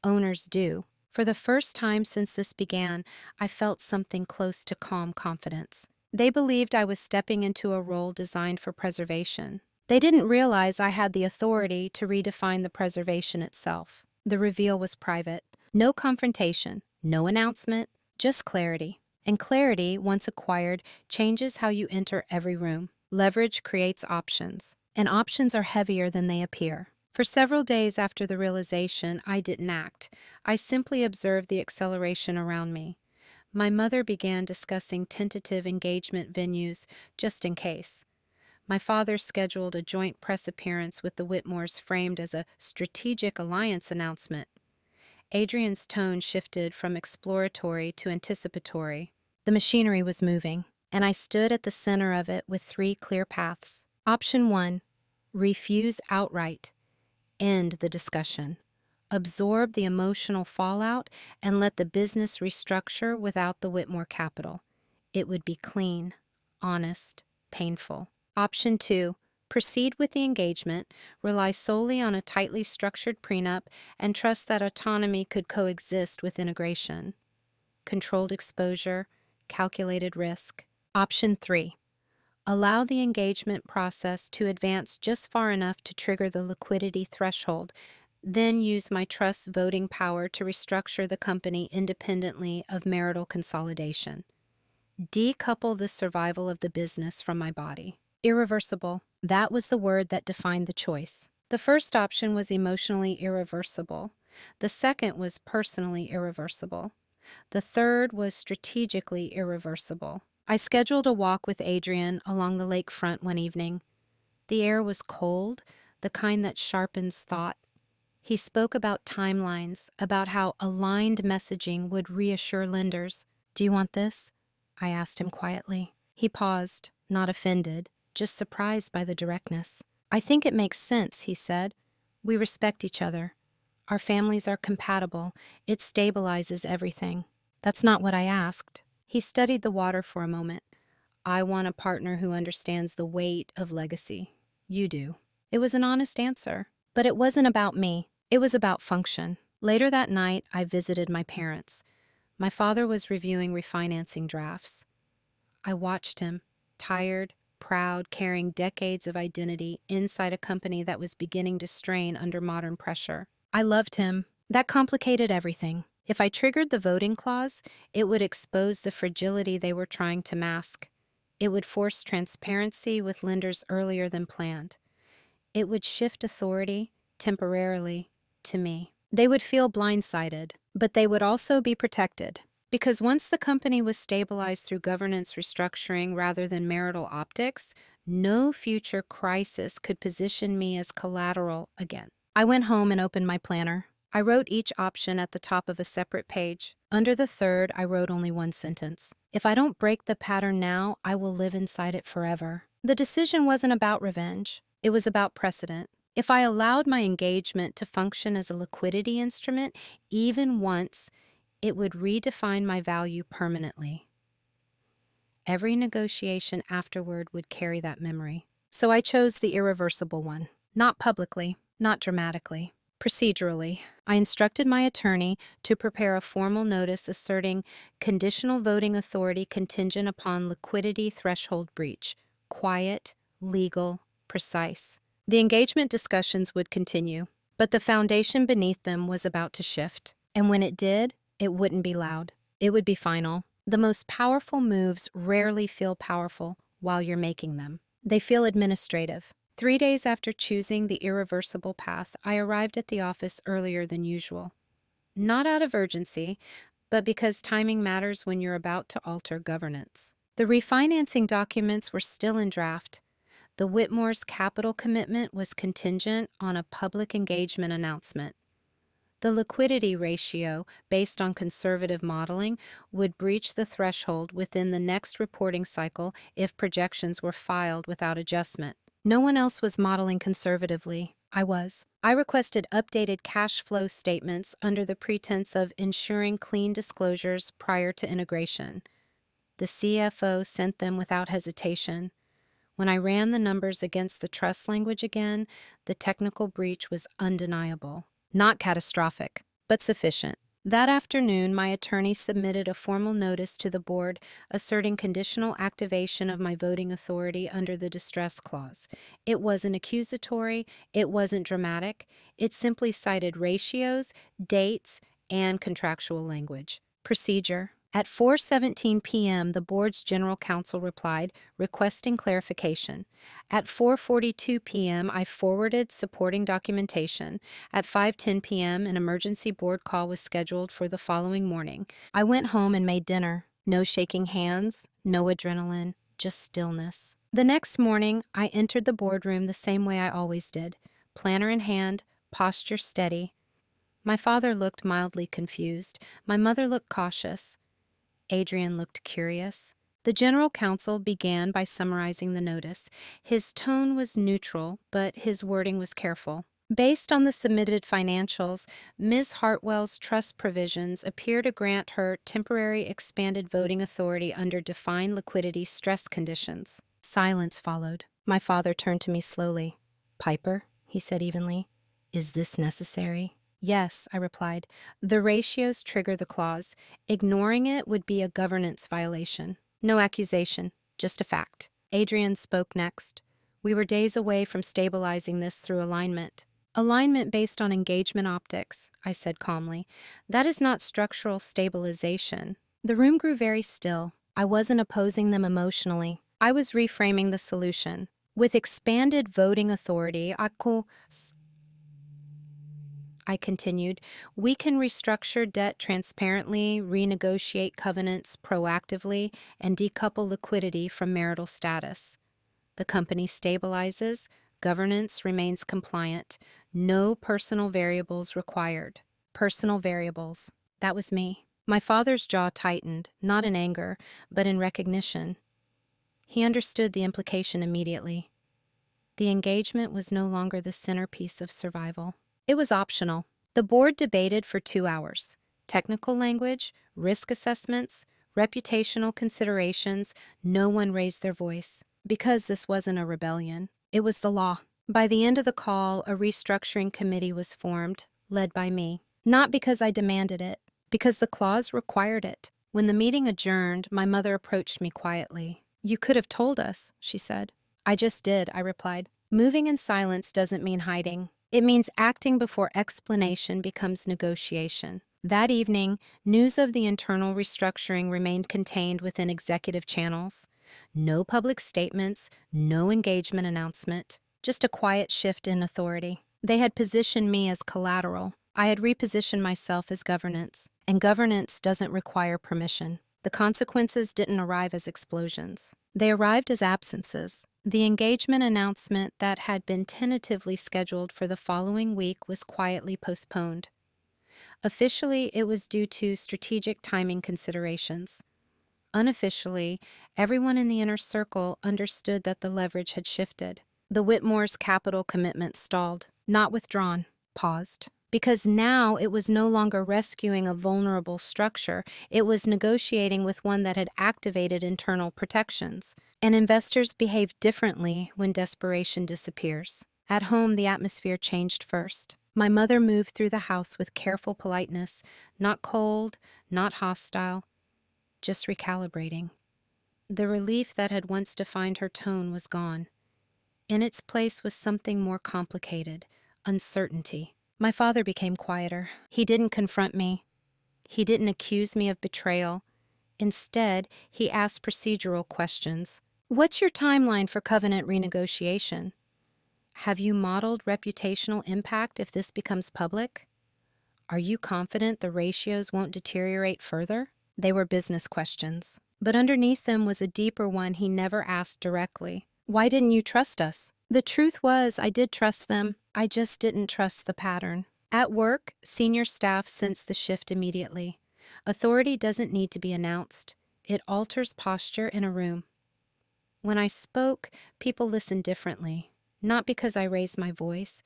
Owners do. For the first time since this began, I felt something close to calm confidence. They believed I was stepping into a role designed for preservation. They didn't realize I had the authority to redefine the preservation itself. The reveal was private. No confrontation, no announcement, just clarity. And clarity, once acquired, changes how you enter every room. Leverage creates options, and options are heavier than they appear. For several days after the realization, I didn't act. I simply observed the acceleration around me. My mother began discussing tentative engagement venues just in case. My father scheduled a joint press appearance with the Whitmores framed as a strategic alliance announcement. Adrian's tone shifted from exploratory to anticipatory. The machinery was moving, and I stood at the center of it with 3 clear paths. Option 1, refuse outright. End the discussion. Absorb the emotional fallout and let the business restructure without the Whitmore capital. It would be clean, honest, painful. Option 2, proceed with the engagement, rely solely on a tightly structured prenup, and trust that autonomy could coexist with integration. Controlled exposure, calculated risk. Option 3, allow the engagement process to advance just far enough to trigger the liquidity threshold, then use my trust's voting power to restructure the company independently of marital consolidation. Decouple the survival of the business from my body. Irreversible. That was the word that defined the choice. The first option was emotionally irreversible. The second was personally irreversible. The third was strategically irreversible. I scheduled a walk with Adrian along the lakefront one evening. The air was cold, the kind that sharpens thought. He spoke about timelines, about how aligned messaging would reassure lenders. "Do you want this?" I asked him quietly. He paused, not offended, just surprised by the directness. "I think it makes sense," he said. "We respect each other. Our families are compatible. It stabilizes everything." "That's not what I asked." He studied the water for a moment. "I want a partner who understands the weight of legacy. You do." It was an honest answer, but it wasn't about me. It was about function. Later that night, I visited my parents. My father was reviewing refinancing drafts. I watched him, tired, proud, carrying decades of identity inside a company that was beginning to strain under modern pressure. I loved him. That complicated everything. If I triggered the voting clause, it would expose the fragility they were trying to mask. It would force transparency with lenders earlier than planned. It would shift authority, temporarily, to me. They would feel blindsided, but they would also be protected. Because once the company was stabilized through governance restructuring rather than marital optics, No future crisis could position me as collateral again. I went home and opened my planner. I wrote each option at the top of a separate page. Under the third, I wrote only one sentence. If I don't break the pattern now, I will live inside it forever. The decision wasn't about revenge. It was about precedent. If I allowed my engagement to function as a liquidity instrument, even once, it would redefine my value permanently. Every negotiation afterward would carry that memory. So I chose the irreversible one. Not publicly, not dramatically. Procedurally, I instructed my attorney to prepare a formal notice asserting conditional voting authority contingent upon liquidity threshold breach. Quiet, legal, precise. The engagement discussions would continue, but the foundation beneath them was about to shift. And when it did, it wouldn't be loud. It would be final. The most powerful moves rarely feel powerful while you're making them. They feel administrative. 3 days after choosing the irreversible path, I arrived at the office earlier than usual. Not out of urgency, but because timing matters when you're about to alter governance. The refinancing documents were still in draft. The Whitmore's capital commitment was contingent on a public engagement announcement. The liquidity ratio, based on conservative modeling, would breach the threshold within the next reporting cycle if projections were filed without adjustment. No one else was modeling conservatively. I was. I requested updated cash flow statements under the pretense of ensuring clean disclosures prior to integration. The CFO sent them without hesitation. When I ran the numbers against the trust language again, the technical breach was undeniable. Not catastrophic, but sufficient. That afternoon, my attorney submitted a formal notice to the board asserting conditional activation of my voting authority under the distress clause. It wasn't accusatory, it wasn't dramatic, it simply cited ratios, dates, and contractual language. Procedure. At 4:17 p.m., the board's general counsel replied, requesting clarification. At 4:42 p.m., I forwarded supporting documentation. At 5:10 p.m., an emergency board call was scheduled for the following morning. I went home and made dinner. No shaking hands, no adrenaline, just stillness. The next morning, I entered the boardroom the same way I always did, planner in hand, posture steady. My father looked mildly confused. My mother looked cautious. Adrian looked curious. The general counsel began by summarizing the notice. His tone was neutral, but his wording was careful. Based on the submitted financials, Ms. Hartwell's trust provisions appear to grant her temporary expanded voting authority under defined liquidity stress conditions. Silence followed. My father turned to me slowly. "Piper," he said evenly, "is this necessary?" "Yes," I replied. "The ratios trigger the clause. Ignoring it would be a governance violation." No accusation, just a fact. Adrian spoke next. We were days away from stabilizing this through alignment. "Alignment based on engagement optics," I said calmly. "That is not structural stabilization." The room grew very still. I wasn't opposing them emotionally. I was reframing the solution. With expanded voting authority, I continued, we can restructure debt transparently, renegotiate covenants proactively, and decouple liquidity from marital status. The company stabilizes, governance remains compliant, no personal variables required. Personal variables. That was me. My father's jaw tightened, not in anger, but in recognition. He understood the implication immediately. The engagement was no longer the centerpiece of survival. It was optional. The board debated for 2 hours. Technical language, risk assessments, reputational considerations, no one raised their voice. Because this wasn't a rebellion. It was the law. By the end of the call, a restructuring committee was formed, led by me. Not because I demanded it, because the clause required it. When the meeting adjourned, my mother approached me quietly. "You could have told us," she said. "I just did," I replied. Moving in silence doesn't mean hiding. It means acting before explanation becomes negotiation. That evening, news of the internal restructuring remained contained within executive channels. No public statements, no engagement announcement, just a quiet shift in authority. They had positioned me as collateral. I had repositioned myself as governance. And governance doesn't require permission. The consequences didn't arrive as explosions. They arrived as absences. The engagement announcement that had been tentatively scheduled for the following week was quietly postponed. Officially, it was due to strategic timing considerations. Unofficially, everyone in the inner circle understood that the leverage had shifted. The Whitmore's capital commitment stalled, not withdrawn, paused. Because now it was no longer rescuing a vulnerable structure, it was negotiating with one that had activated internal protections. And investors behave differently when desperation disappears. At home, the atmosphere changed first. My mother moved through the house with careful politeness, not cold, not hostile, just recalibrating. The relief that had once defined her tone was gone. In its place was something more complicated, uncertainty. My father became quieter. He didn't confront me. He didn't accuse me of betrayal. Instead, he asked procedural questions. What's your timeline for covenant renegotiation? Have you modeled reputational impact if this becomes public? Are you confident the ratios won't deteriorate further? They were business questions. But underneath them was a deeper one he never asked directly. Why didn't you trust us? The truth was, I did trust them. I just didn't trust the pattern. At work, senior staff sensed the shift immediately. Authority doesn't need to be announced. It alters posture in a room. When I spoke, people listened differently. Not because I raised my voice,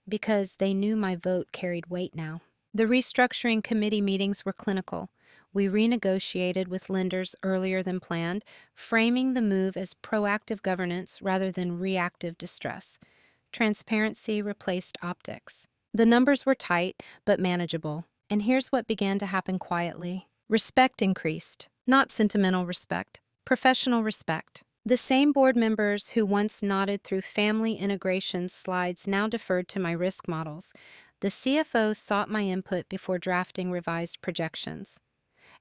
because they knew my vote carried weight now. The restructuring committee meetings were clinical. We renegotiated with lenders earlier than planned, framing the move as proactive governance rather than reactive distress. Transparency replaced optics. The numbers were tight, but manageable. And here's what began to happen quietly. Respect increased. Not sentimental respect, professional respect. The same board members who once nodded through family integration slides now deferred to my risk models. The CFO sought my input before drafting revised projections.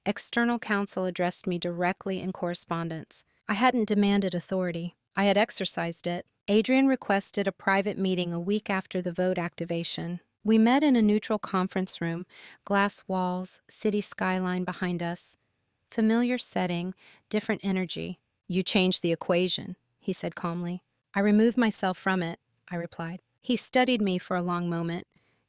External counsel addressed me directly in correspondence. I hadn't demanded authority. I had exercised it. Adrian requested a private meeting a week after the vote activation. We met in a neutral conference room, glass walls, city skyline behind us. Familiar setting, different energy. You changed the equation, he said calmly. I removed myself from it, I replied. He studied me for a long moment.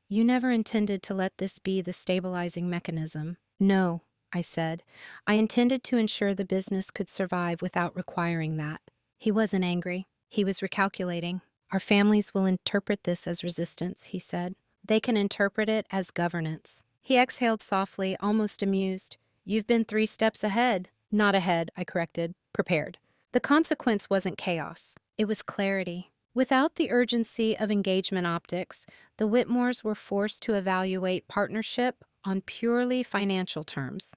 You never intended to let this be the stabilizing mechanism. No, I said. I intended to ensure the business could survive without requiring that. He wasn't angry. He was recalculating. Our families will interpret this as resistance, he said. They can interpret it as governance. He exhaled softly, almost amused. You've been 3 steps ahead. Not ahead, I corrected. Prepared. The consequence wasn't chaos. It was clarity. Without the urgency of engagement optics, the Whitmores were forced to evaluate partnership on purely financial terms.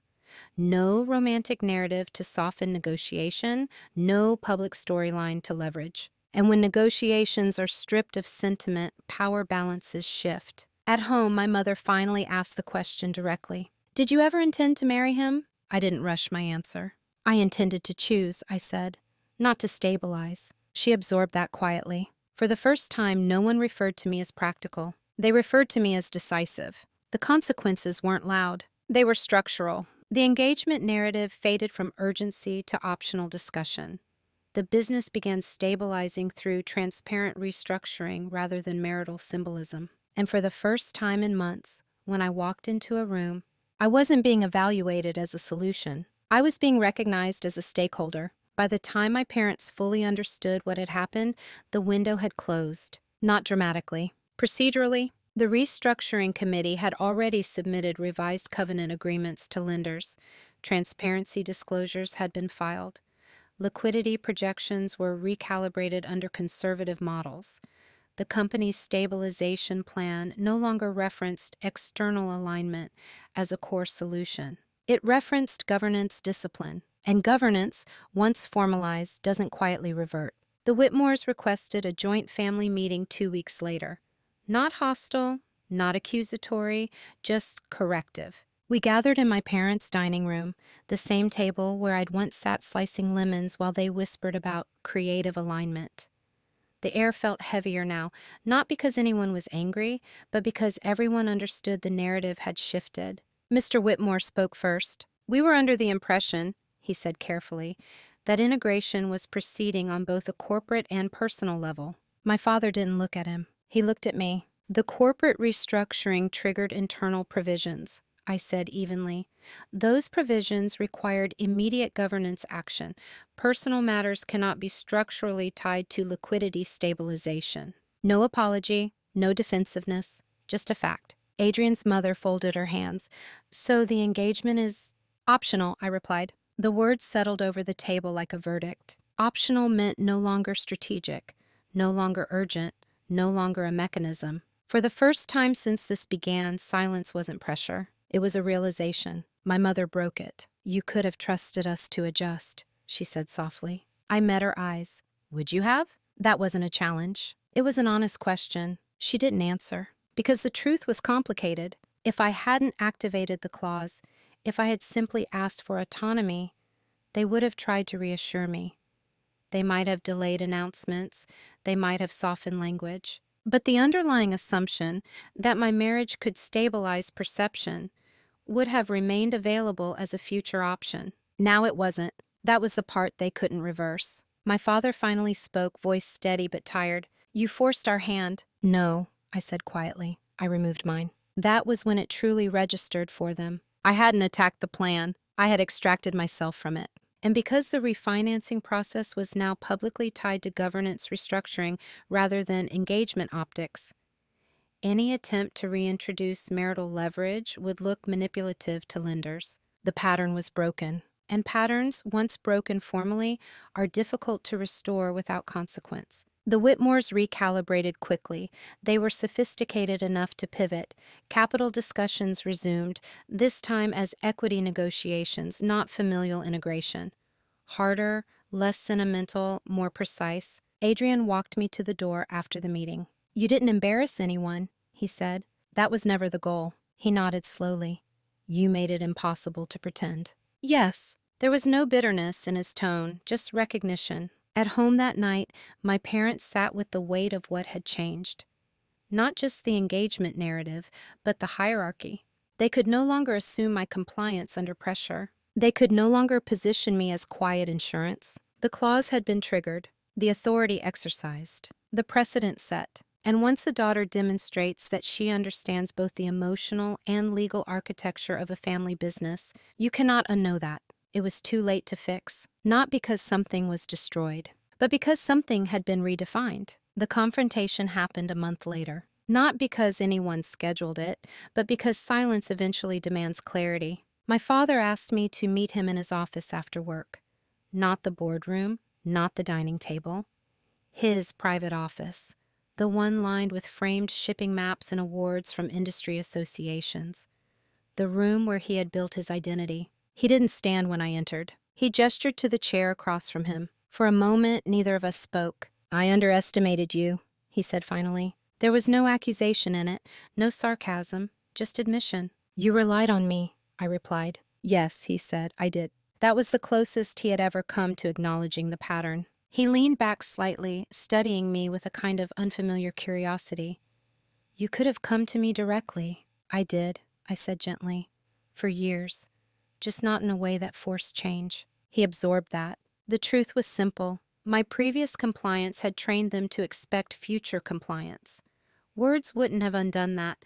No romantic narrative to soften negotiation, no public storyline to leverage. And when negotiations are stripped of sentiment, power balances shift. At home, my mother finally asked the question directly. Did you ever intend to marry him? I didn't rush my answer. I intended to choose, I said, not to stabilize. She absorbed that quietly. For the first time, no one referred to me as practical. They referred to me as decisive. The consequences weren't loud. They were structural. The engagement narrative faded from urgency to optional discussion. The business began stabilizing through transparent restructuring rather than marital symbolism. And for the first time in months, when I walked into a room, I wasn't being evaluated as a solution. I was being recognized as a stakeholder. By the time my parents fully understood what had happened, the window had closed. Not dramatically. Procedurally, the restructuring committee had already submitted revised covenant agreements to lenders. Transparency disclosures had been filed. Liquidity projections were recalibrated under conservative models. The company's stabilization plan no longer referenced external alignment as a core solution. It referenced governance discipline, and governance, once formalized, doesn't quietly revert. The Whitmores requested a joint family meeting 2 weeks later. Not hostile, not accusatory, just corrective. We gathered in my parents' dining room, the same table where I'd once sat slicing lemons while they whispered about creative alignment. The air felt heavier now, not because anyone was angry, but because everyone understood the narrative had shifted. Mr. Whitmore spoke first. We were under the impression, he said carefully, that integration was proceeding on both a corporate and personal level. My father didn't look at him. He looked at me. The corporate restructuring triggered internal provisions, I said evenly. Those provisions required immediate governance action. Personal matters cannot be structurally tied to liquidity stabilization. No apology, no defensiveness, just a fact. Adrian's mother folded her hands. So the engagement is optional, I replied. The words settled over the table like a verdict. Optional meant no longer strategic, no longer urgent, no longer a mechanism. For the first time since this began, silence wasn't pressure. It was a realization. My mother broke it. You could have trusted us to adjust, she said softly. I met her eyes. Would you have? That wasn't a challenge. It was an honest question. She didn't answer. Because the truth was complicated. If I hadn't activated the clause, if I had simply asked for autonomy, they would have tried to reassure me. They might have delayed announcements. They might have softened language. But the underlying assumption that my marriage could stabilize perception would have remained available as a future option. Now it wasn't. That was the part they couldn't reverse. My father finally spoke, voice steady but tired. You forced our hand. No, I said quietly. I removed mine. That was when it truly registered for them. I hadn't attacked the plan. I had extracted myself from it. And because the refinancing process was now publicly tied to governance restructuring rather than engagement optics, any attempt to reintroduce marital leverage would look manipulative to lenders. The pattern was broken, and patterns, once broken formally, are difficult to restore without consequence. The Whitmores recalibrated quickly. They were sophisticated enough to pivot. Capital discussions resumed, this time as equity negotiations, not familial integration. Harder, less sentimental, more precise. Adrian walked me to the door after the meeting. You didn't embarrass anyone, he said. That was never the goal. He nodded slowly. You made it impossible to pretend. Yes. There was no bitterness in his tone, just recognition. At home that night, my parents sat with the weight of what had changed. Not just the engagement narrative, but the hierarchy. They could no longer assume my compliance under pressure. They could no longer position me as quiet insurance. The clause had been triggered, the authority exercised, the precedent set. And once a daughter demonstrates that she understands both the emotional and legal architecture of a family business, you cannot unknow that. It was too late to fix, not because something was destroyed, but because something had been redefined. The confrontation happened a month later, not because anyone scheduled it, but because silence eventually demands clarity. My father asked me to meet him in his office after work. Not the boardroom, not the dining table. His private office, the one lined with framed shipping maps and awards from industry associations. The room where he had built his identity. He didn't stand when I entered. He gestured to the chair across from him. For a moment, neither of us spoke. I underestimated you, he said finally. There was no accusation in it, no sarcasm, just admission. You relied on me, I replied. Yes, he said, I did. That was the closest he had ever come to acknowledging the pattern. He leaned back slightly, studying me with a kind of unfamiliar curiosity. You could have come to me directly. I did, I said gently. For years. Just not in a way that forced change. He absorbed that. The truth was simple. My previous compliance had trained them to expect future compliance. Words wouldn't have undone that.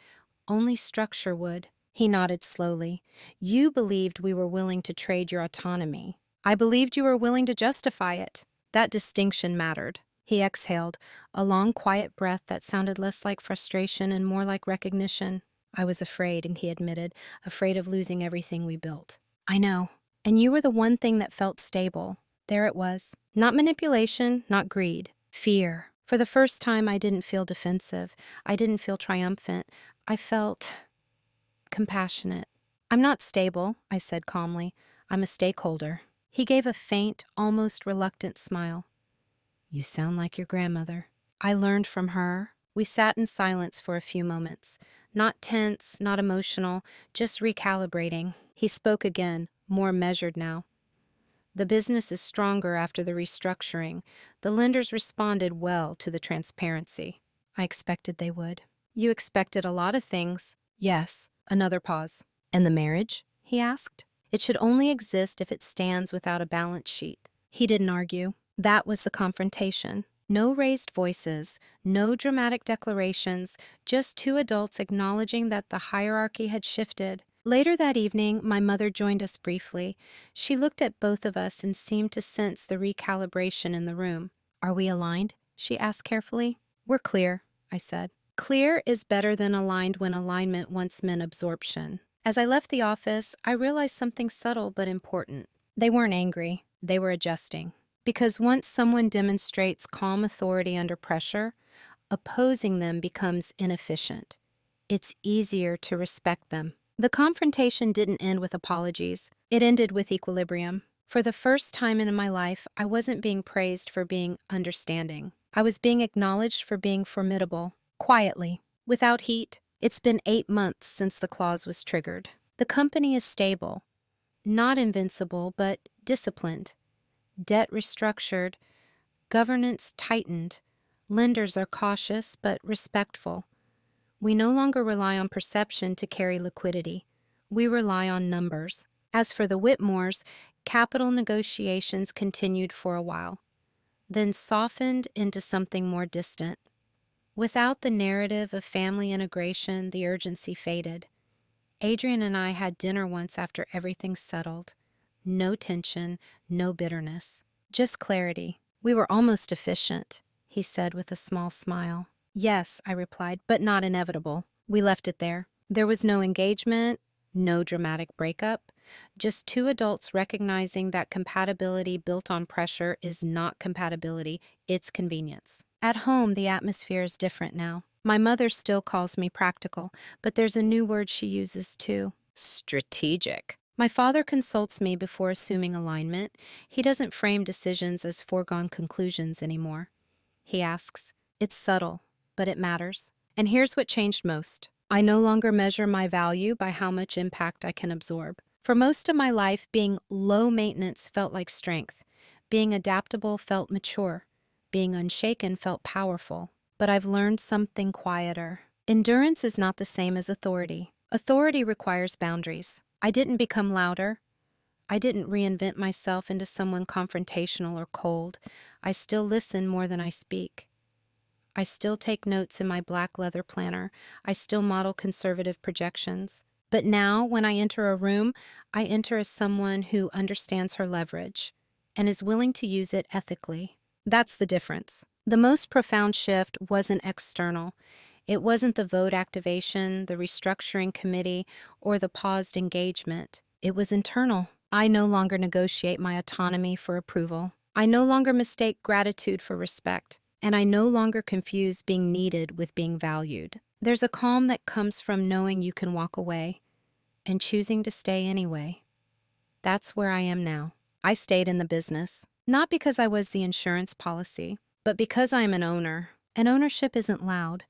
Only structure would. He nodded slowly. You believed we were willing to trade your autonomy. I believed you were willing to justify it. That distinction mattered. He exhaled, a long, quiet breath that sounded less like frustration and more like recognition. I was afraid, and he admitted, afraid of losing everything we built. I know. And you were the one thing that felt stable. There it was. Not manipulation, not greed. Fear. For the first time, I didn't feel defensive. I didn't feel triumphant. I felt compassionate. I'm not stable, I said calmly. I'm a stakeholder. He gave a faint, almost reluctant smile. You sound like your grandmother. I learned from her. We sat in silence for a few moments. Not tense, not emotional, just recalibrating. He spoke again, more measured now. The business is stronger after the restructuring. The lenders responded well to the transparency. I expected they would. You expected a lot of things. Yes. Another pause. And the marriage? He asked. It should only exist if it stands without a balance sheet. He didn't argue. That was the confrontation. No raised voices, no dramatic declarations, just two adults acknowledging that the hierarchy had shifted. Later that evening, my mother joined us briefly. She looked at both of us and seemed to sense the recalibration in the room. "Are we aligned?" she asked carefully. "We're clear," I said. Clear is better than aligned when alignment once meant absorption. As I left the office, I realized something subtle but important. They weren't angry, they were adjusting. Because once someone demonstrates calm authority under pressure, opposing them becomes inefficient. It's easier to respect them. The confrontation didn't end with apologies. It ended with equilibrium. For the first time in my life, I wasn't being praised for being understanding. I was being acknowledged for being formidable, quietly, without heat. It's been 8 months since the clause was triggered. The company is stable, not invincible, but disciplined. Debt restructured, governance tightened. Lenders are cautious but respectful. We no longer rely on perception to carry liquidity. We rely on numbers. As for the Whitmores, capital negotiations continued for a while, then softened into something more distant. Without the narrative of family integration, the urgency faded. Adrian and I had dinner once after everything settled. No tension, no bitterness, just clarity. We were almost efficient, he said with a small smile. "Yes," I replied, "but not inevitable." We left it there. There was no engagement, no dramatic breakup, just two adults recognizing that compatibility built on pressure is not compatibility, it's convenience. At home, the atmosphere is different now. My mother still calls me practical, but there's a new word she uses too: strategic. My father consults me before assuming alignment. He doesn't frame decisions as foregone conclusions anymore. He asks, "It's subtle, but it matters." And here's what changed most. I no longer measure my value by how much impact I can absorb. For most of my life, being low maintenance felt like strength. Being adaptable felt mature. Being unshaken felt powerful. But I've learned something quieter. Endurance is not the same as authority. Authority requires boundaries. I didn't become louder. I didn't reinvent myself into someone confrontational or cold. I still listen more than I speak. I still take notes in my black leather planner. I still model conservative projections. But now, when I enter a room, I enter as someone who understands her leverage and is willing to use it ethically. That's the difference. The most profound shift wasn't external. It wasn't the vote activation, the restructuring committee, or the paused engagement. It was internal. I no longer negotiate my autonomy for approval. I no longer mistake gratitude for respect. And I no longer confuse being needed with being valued. There's a calm that comes from knowing you can walk away and choosing to stay anyway. That's where I am now. I stayed in the business, not because I was the insurance policy, but because I am an owner. And ownership isn't loud.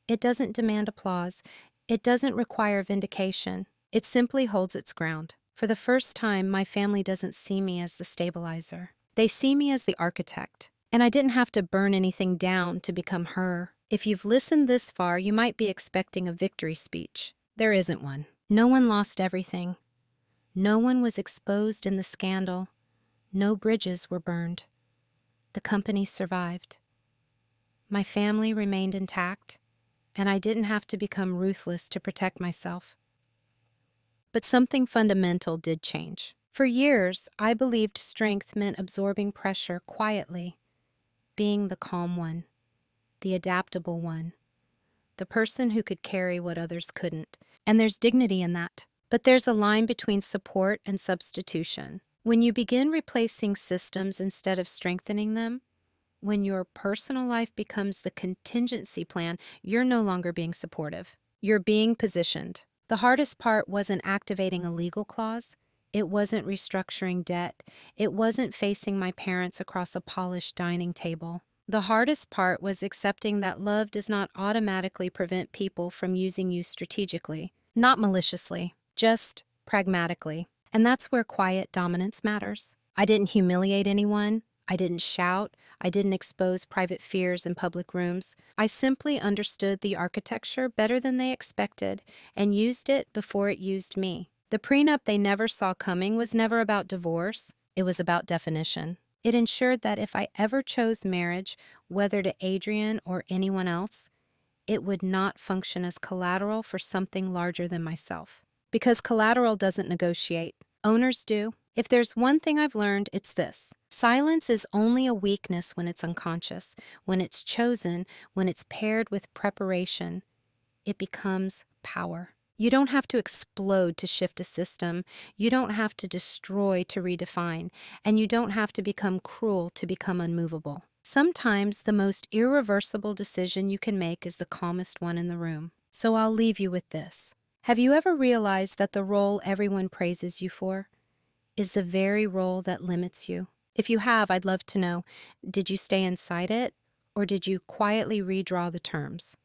It doesn't demand applause. It doesn't require vindication. It simply holds its ground. For the first time, my family doesn't see me as the stabilizer. They see me as the architect. And I didn't have to burn anything down to become her. If you've listened this far, you might be expecting a victory speech. There isn't one. No one lost everything. No one was exposed in the scandal. No bridges were burned. The company survived. My family remained intact, and I didn't have to become ruthless to protect myself. But something fundamental did change. For years, I believed strength meant absorbing pressure quietly, being the calm one, the adaptable one, the person who could carry what others couldn't. And there's dignity in that. But there's a line between support and substitution. When you begin replacing systems instead of strengthening them, when your personal life becomes the contingency plan, you're no longer being supportive. You're being positioned. The hardest part wasn't activating a legal clause. It wasn't restructuring debt. It wasn't facing my parents across a polished dining table. The hardest part was accepting that love does not automatically prevent people from using you strategically, not maliciously, just pragmatically. And that's where quiet dominance matters. I didn't humiliate anyone. I didn't shout. I didn't expose private fears in public rooms. I simply understood the architecture better than they expected and used it before it used me. The prenup they never saw coming was never about divorce. It was about definition. It ensured that if I ever chose marriage, whether to Adrian or anyone else, it would not function as collateral for something larger than myself. Because collateral doesn't negotiate. Owners do. If there's one thing I've learned, it's this. Silence is only a weakness when it's unconscious. When it's chosen, when it's paired with preparation, it becomes power. You don't have to explode to shift a system. You don't have to destroy to redefine. And you don't have to become cruel to become unmovable. Sometimes the most irreversible decision you can make is the calmest one in the room. So I'll leave you with this. Have you ever realized that the role everyone praises you for is the very role that limits you? If you have, I'd love to know, did you stay inside it, or did you quietly redraw the terms?